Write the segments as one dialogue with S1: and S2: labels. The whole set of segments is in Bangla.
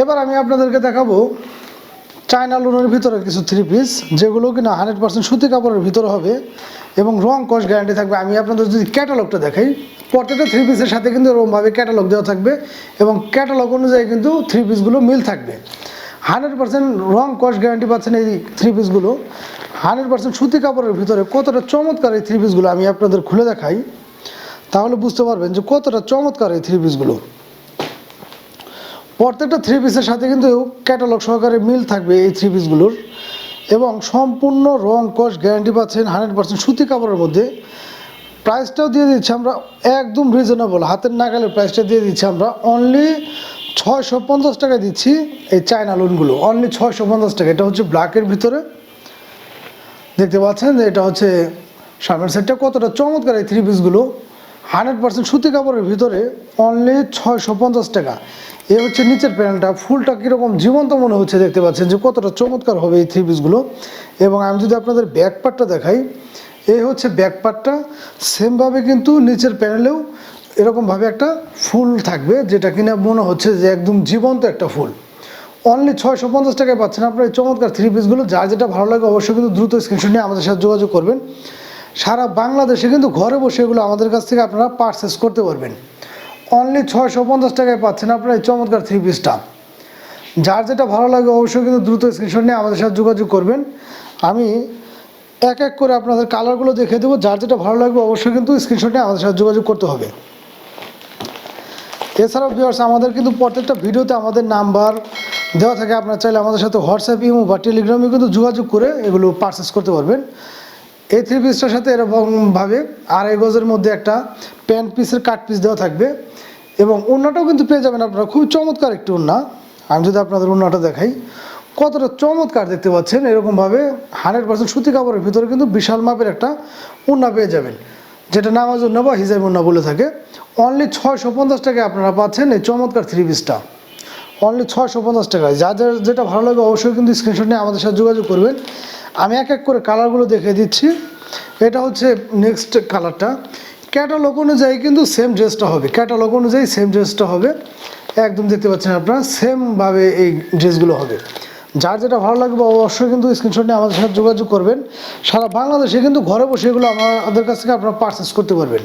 S1: এবার আমি আপনাদেরকে দেখাবো চায়না লোনের ভিতরে কিছু থ্রি পিস, যেগুলো কিনা 100% সুতি কাপড়ের ভিতরে হবে এবং রং কস গ্যারান্টি থাকবে। আমি আপনাদের যদি ক্যাটালগটা দেখাই, প্রত্যেকটা থ্রি পিসের সাথে কিন্তু এরকমভাবে ক্যাটালগ দেওয়া থাকবে এবং ক্যাটালগ অনুযায়ী কিন্তু থ্রি পিসগুলো মিল থাকবে। 100% রং কস গ্যারান্টি পাচ্ছেন এই থ্রি পিসগুলো। 100% সুতি কাপড়ের ভিতরে কতটা চমৎকার এই থ্রি পিসগুলো আমি আপনাদের খুলে দেখাই, তাহলে বুঝতে পারবেন যে কতটা চমৎকার এই থ্রি পিসগুলো। প্রত্যেকটা থ্রি পিসের সাথে কিন্তু ক্যাটালগ সহকারে মিল থাকবে এই থ্রি পিসগুলোর এবং সম্পূর্ণ রং কস গ্যারান্টি পাচ্ছেন 100% সুতি কাপড়ের মধ্যে। প্রাইসটাও দিয়ে দিচ্ছি আমরা একদম রিজনেবল, হাতের নাগালের প্রাইসটা দিয়ে দিচ্ছি আমরা অনলি 650 টাকায় দিচ্ছি এই চায়না লোনগুলো, অনলি 650 টাকা। এটা হচ্ছে ব্ল্যাকের ভিতরে, দেখতে পাচ্ছেন যে এটা হচ্ছে সামনের সাইডটা কতটা চমৎকার এই থ্রি পিসগুলো। 100% সুতি কাপড়ের ভিতরে অনলি 650 টাকা। এ হচ্ছে নিচের প্যানেলটা, ফুলটা কীরকম জীবন্ত মনে হচ্ছে, দেখতে পাচ্ছেন যে কতটা চমৎকার হবে এই থ্রি পিসগুলো। এবং আমি যদি আপনাদের ব্যাক পার্টটা দেখাই, এই হচ্ছে ব্যাক পার্টটা, সেমভাবে কিন্তু নিচের প্যানেলেও এরকমভাবে একটা ফুল থাকবে, যেটা কিনা মনে হচ্ছে যে একদম জীবন্ত একটা ফুল। অনলি 650 টাকায় পাচ্ছেন আপনার এই চমৎকার থ্রি পিসগুলো। যার যেটা ভালো লাগে অবশ্যই কিন্তু দ্রুত স্ক্রিনশট নিয়ে আমাদের সাথে যোগাযোগ করবেন। সারা বাংলাদেশে কিন্তু ঘরে বসে এগুলো আমাদের কাছ থেকে আপনারা পারচেস করতে পারবেন। অনলি 650 টাকায় পাচ্ছেন আপনারা এই চমৎকার থ্রি পিসটা। যার যেটা ভালো লাগে অবশ্যই কিন্তু দ্রুত স্ক্রিনশট নিয়ে আমাদের সাথে যোগাযোগ করবেন। আমি এক এক করে আপনাদের কালারগুলো দেখে দেবো, যার যেটা ভালো লাগবে অবশ্যই কিন্তু স্ক্রিনশট নিয়ে আমাদের সাথে যোগাযোগ করতে হবে। এছাড়াও ভিউয়ার্স, আমাদের কিন্তু প্রত্যেকটা ভিডিওতে আমাদের নাম্বার দেওয়া থাকে, আপনারা চাইলে আমাদের সাথে হোয়াটসঅ্যাপ, ইমো বা টেলিগ্রামে কিন্তু যোগাযোগ করে এগুলো পারচেস করতে পারবেন। এই থ্রি পিসটার সাথে এরকমভাবে 2.5 গজের মধ্যে একটা প্যান্ট পিসের কাট পিস দেওয়া থাকবে এবং ওড়নাটাও কিন্তু পেয়ে যাবেন আপনারা, খুব চমৎকার একটি ওড়না। আমি যদি আপনাদের ওড়নাটা দেখাই, কতটা চমৎকার দেখতে পাচ্ছেন, এরকমভাবে 100% সুতি কাপড়ের ভিতরে কিন্তু বিশাল মাপের একটা ওড়না পেয়ে যাবেন, যেটা নামাজ ওড়না বা হিজাব ওড়না বলে থাকে। অনলি 650 টাকায় আপনারা পাচ্ছেন এই চমৎকার থ্রি পিসটা, অনলি 650 টাকায়। যাদের যেটা ভালো লাগে অবশ্যই কিন্তু স্ক্রিনশট নিয়ে আমাদের সাথে যোগাযোগ করবেন। আমি এক এক করে কালারগুলো দেখিয়ে দিচ্ছি। এটা হচ্ছে নেক্সট কালারটা, ক্যাটালগ অনুযায়ী কিন্তু সেম ড্রেসটা হবে, ক্যাটালগ অনুযায়ী সেম ড্রেসটা হবে, একদম দেখতে পাচ্ছেন আপনারা সেমভাবে এই ড্রেসগুলো হবে। যার যেটা ভালো লাগবে অবশ্যই কিন্তু স্ক্রিনশট নিয়ে আমাদের সাথে যোগাযোগ করবেন। সারা বাংলাদেশে কিন্তু ঘরে বসে এগুলো আমাদের কাছ থেকে আপনারা পারচেস করতে পারবেন।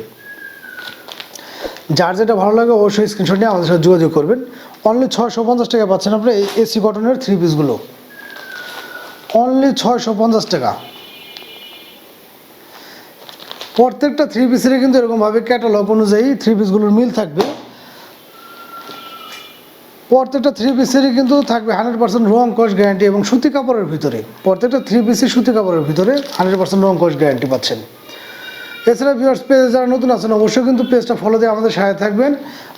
S1: যার যেটা ভালো লাগে অবশ্যই স্ক্রিনশট নিয়ে আমাদের সাথে যোগাযোগ করবেন। অনলি 650 টাকা পাচ্ছেন আপনারা এই এসি কটনের থ্রি পিসগুলো, অনলি 650 টাকা। প্রত্যেকটা থ্রি পিসেরই কিন্তু এরকমভাবে ক্যাটালগ অনুযায়ী থ্রি পিসগুলোর মিল থাকবে। প্রত্যেকটা থ্রি পিসেরই কিন্তু থাকবে 100% রং কস গ্যারান্টি এবং সুতি কাপড়ের ভিতরে। প্রত্যেকটা থ্রি পিসই সুতি কাপড়ের ভিতরে 100% রং কস গ্যারান্টি পাচ্ছেন। এছাড়া ভিউয়ার্স, পেজে যারা নতুন আছেন অবশ্যই কিন্তু পেজটা ফলো দিয়ে আমাদের সাথে থাকবেন।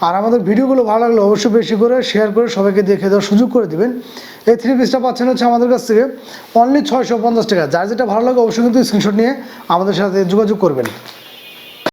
S1: আর আমাদের ভিডিওগুলো ভালো লাগলে অবশ্যই বেশি করে শেয়ার করে সবাইকে দেখে দেওয়ার সুযোগ করে দিবেন। এই থ্রি পিসটা পাচ্ছেন হচ্ছে আমাদের কাছ থেকে অনলি 650 টাকা। যার যেটা ভালো লাগে অবশ্যই কিন্তু স্ক্রিনশট নিয়ে আমাদের সাথে যোগাযোগ করবেন।